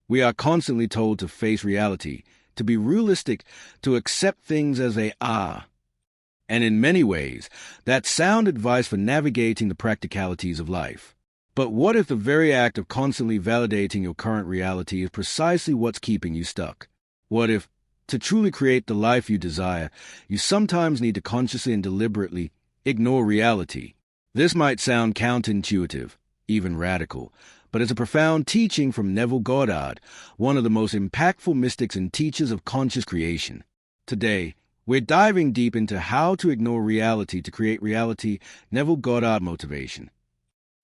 We are constantly told to face reality, to be realistic, to accept things as they are. And in many ways, that's sound advice for navigating the practicalities of life. But what if the very act of constantly validating your current reality is precisely what's keeping you stuck? What if, to truly create the life you desire, you sometimes need to consciously and deliberately ignore reality? This might sound counterintuitive, even radical, but it's a profound teaching from Neville Goddard, one of the most impactful mystics and teachers of conscious creation. Today, we're diving deep into how to ignore reality to create reality, Neville Goddard motivation.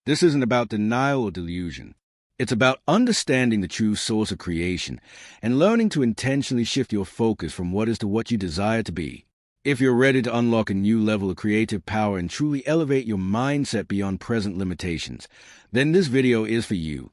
This isn't about denial or delusion. It's about understanding the true source of creation and learning to intentionally shift your focus from what is to what you desire to be. If you're ready to unlock a new level of creative power and truly elevate your mindset beyond present limitations, then this video is for you.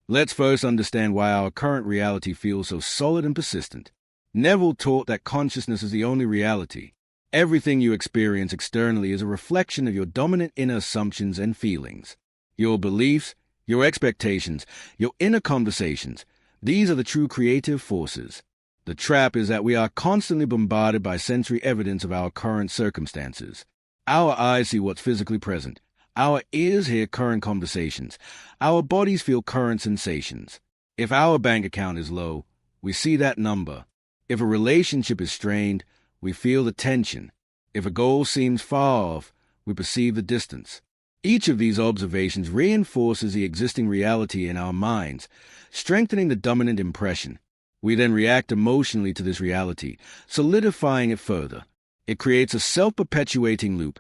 Let's first understand why our current reality feels so solid and persistent. Neville taught that consciousness is the only reality. Everything you experience externally is a reflection of your dominant inner assumptions and feelings. Your beliefs, your expectations, your inner conversations, these are the true creative forces. The trap is that we are constantly bombarded by sensory evidence of our current circumstances. Our eyes see what's physically present. Our ears hear current conversations. Our bodies feel current sensations. If our bank account is low, we see that number. If a relationship is strained, we feel the tension. If a goal seems far off, we perceive the distance. Each of these observations reinforces the existing reality in our minds, strengthening the dominant impression. We then react emotionally to this reality, solidifying it further. It creates a self-perpetuating loop.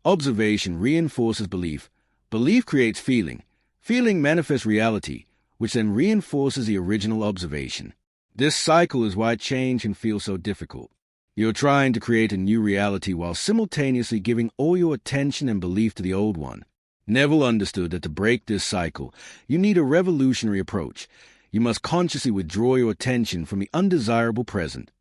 Observation reinforces belief. Belief creates feeling. Feeling manifests reality, which then reinforces the original observation. This cycle is why change can feel so difficult. You're trying to create a new reality while simultaneously giving all your attention and belief to the old one. Neville understood that to break this cycle, you need a revolutionary approach. You must consciously withdraw your attention from the undesirable present.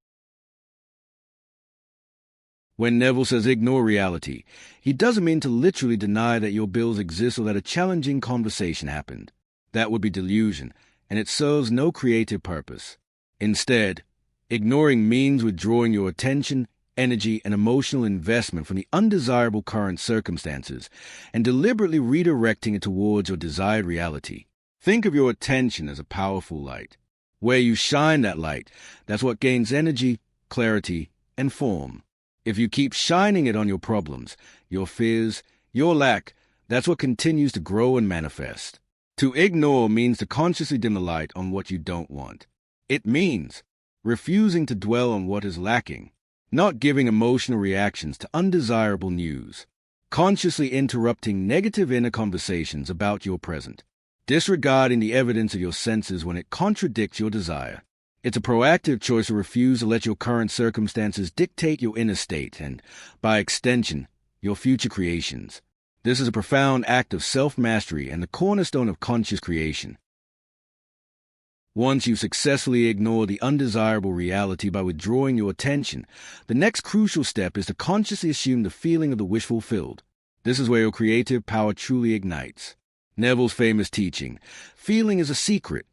When Neville says ignore reality, he doesn't mean to literally deny that your bills exist or that a challenging conversation happened. That would be delusion, and it serves no creative purpose. Instead, ignoring means withdrawing your attention, energy, and emotional investment from the undesirable current circumstances and deliberately redirecting it towards your desired reality. Think of your attention as a powerful light. Where you shine that light, that's what gains energy, clarity, and form. If you keep shining it on your problems, your fears, your lack, that's what continues to grow and manifest. To ignore means to consciously dim the light on what you don't want. It means refusing to dwell on what is lacking, not giving emotional reactions to undesirable news, consciously interrupting negative inner conversations about your present, disregarding the evidence of your senses when it contradicts your desire. It's a proactive choice to refuse to let your current circumstances dictate your inner state and, by extension, your future creations. This is a profound act of self-mastery and the cornerstone of conscious creation. Once you successfully ignore the undesirable reality by withdrawing your attention, the next crucial step is to consciously assume the feeling of the wish fulfilled. This is where your creative power truly ignites. Neville's famous teaching, feeling is a secret,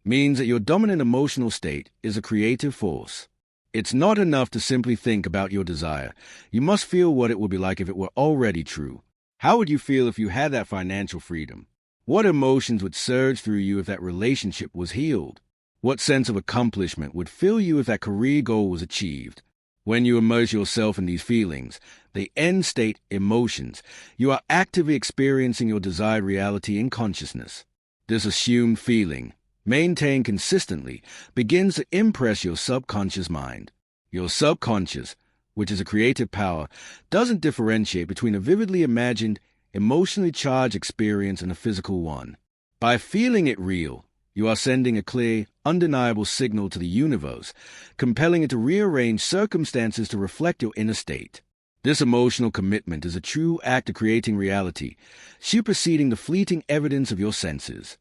means that your dominant emotional state is a creative force. It's not enough to simply think about your desire. You must feel what it would be like if it were already true. How would you feel if you had that financial freedom? What emotions would surge through you if that relationship was healed? What sense of accomplishment would fill you if that career goal was achieved? When you immerse yourself in these feelings, the end state emotions, you are actively experiencing your desired reality in consciousness. This assumed feeling, maintained consistently, begins to impress your subconscious mind. Your subconscious, which is a creative power, doesn't differentiate between a vividly imagined, emotionally charged experience and a physical one. By feeling it real, you are sending a clear, undeniable signal to the universe, compelling it to rearrange circumstances to reflect your inner state. This emotional commitment is a true act of creating reality, superseding the fleeting evidence of your senses.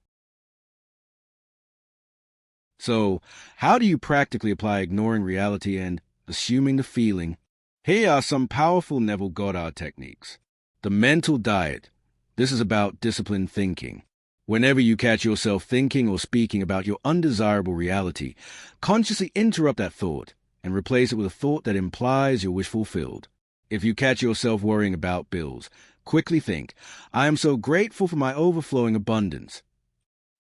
So, how do you practically apply ignoring reality and assuming the feeling? Here are some powerful Neville Goddard techniques. The mental diet. This is about disciplined thinking. Whenever you catch yourself thinking or speaking about your undesirable reality, consciously interrupt that thought and replace it with a thought that implies your wish fulfilled. If you catch yourself worrying about bills, quickly think, I am so grateful for my overflowing abundance.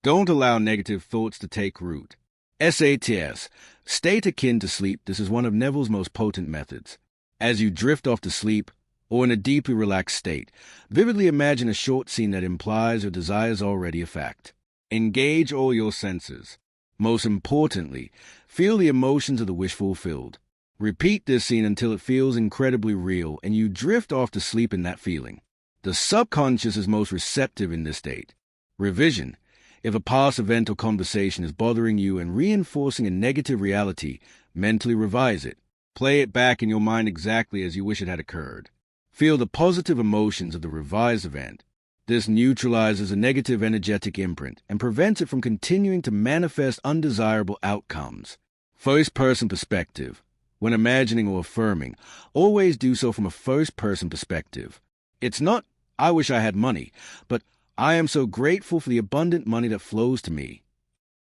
Don't allow negative thoughts to take root. SATS, state akin to sleep. This is one of Neville's most potent methods. As you drift off to sleep, or in a deeply relaxed state, vividly imagine a short scene that implies your desire is already a fact. Engage all your senses. Most importantly, feel the emotions of the wish fulfilled. Repeat this scene until it feels incredibly real and you drift off to sleep in that feeling. The subconscious is most receptive in this state. Revision. If a past event or conversation is bothering you and reinforcing a negative reality, mentally revise it. Play it back in your mind exactly as you wish it had occurred. Feel the positive emotions of the revised event. This neutralizes a negative energetic imprint and prevents it from continuing to manifest undesirable outcomes. First-person perspective. When imagining or affirming, always do so from a first-person perspective. It's not, I wish I had money, but I am so grateful for the abundant money that flows to me.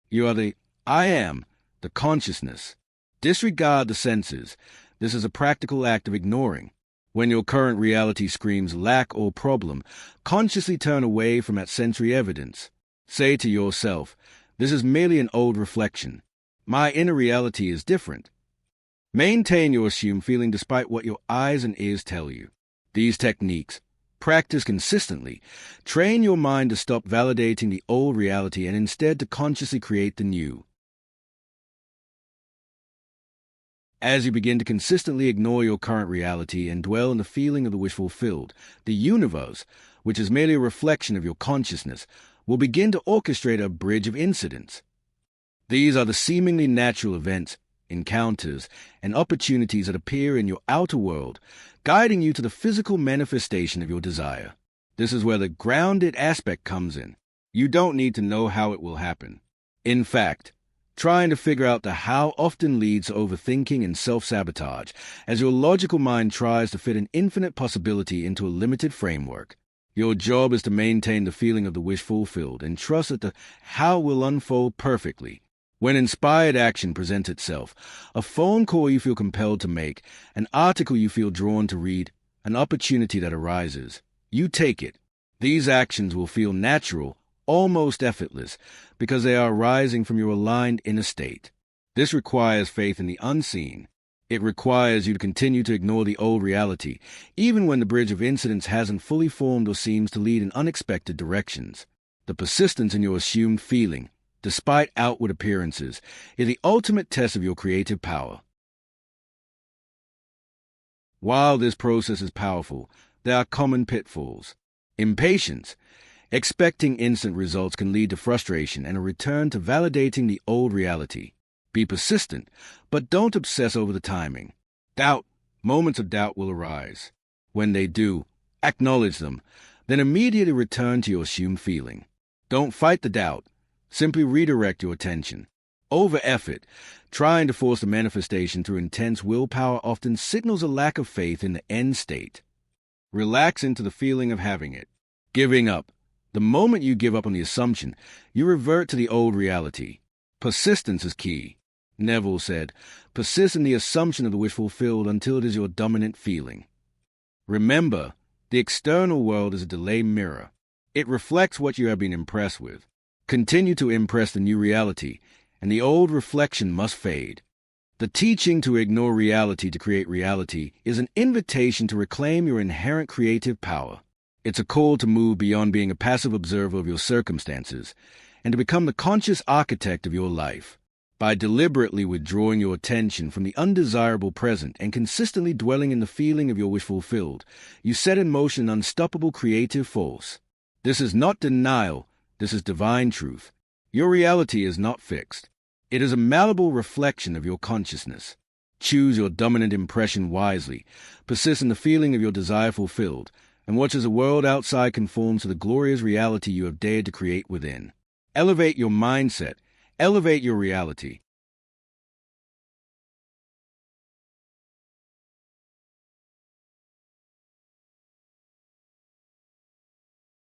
You are the I am, the consciousness. Disregard the senses. This is a practical act of ignoring. When your current reality screams lack or problem, consciously turn away from that sensory evidence. Say to yourself, this is merely an old reflection. My inner reality is different. Maintain your assumed feeling despite what your eyes and ears tell you. These techniques, practice consistently, train your mind to stop validating the old reality and instead to consciously create the new. As you begin to consistently ignore your current reality and dwell in the feeling of the wish fulfilled, the universe, which is merely a reflection of your consciousness, will begin to orchestrate a bridge of incidents. These are the seemingly natural events, encounters, and opportunities that appear in your outer world, guiding you to the physical manifestation of your desire. This is where the grounded aspect comes in. You don't need to know how it will happen. In fact, trying to figure out the how often leads to overthinking and self-sabotage, as your logical mind tries to fit an infinite possibility into a limited framework. Your job is to maintain the feeling of the wish fulfilled and trust that the how will unfold perfectly. When inspired action presents itself, a phone call you feel compelled to make, an article you feel drawn to read, an opportunity that arises, you take it. These actions will feel natural, almost effortless, because they are arising from your aligned inner state. This requires faith in the unseen. It requires you to continue to ignore the old reality, even when the bridge of incidents hasn't fully formed or seems to lead in unexpected directions. The persistence in your assumed feeling, despite outward appearances, is the ultimate test of your creative power. While this process is powerful, there are common pitfalls. Impatience. Expecting instant results can lead to frustration and a return to validating the old reality. Be persistent, but don't obsess over the timing. Doubt. Moments of doubt will arise. When they do, acknowledge them, then immediately return to your assumed feeling. Don't fight the doubt. Simply redirect your attention. Over-effort, trying to force the manifestation through intense willpower often signals a lack of faith in the end state. Relax into the feeling of having it. Giving up. The moment you give up on the assumption, you revert to the old reality. Persistence is key. Neville said, persist in the assumption of the wish fulfilled until it is your dominant feeling. Remember, the external world is a delay mirror. It reflects what you have been impressed with. Continue to impress the new reality, and the old reflection must fade. The teaching to ignore reality to create reality is an invitation to reclaim your inherent creative power. It's a call to move beyond being a passive observer of your circumstances and to become the conscious architect of your life. By deliberately withdrawing your attention from the undesirable present and consistently dwelling in the feeling of your wish fulfilled, you set in motion an unstoppable creative force. This is not denial, this is divine truth. Your reality is not fixed. It is a malleable reflection of your consciousness. Choose your dominant impression wisely, persist in the feeling of your desire fulfilled, and watch as the world outside conforms to the glorious reality you have dared to create within. Elevate your mindset, elevate your reality,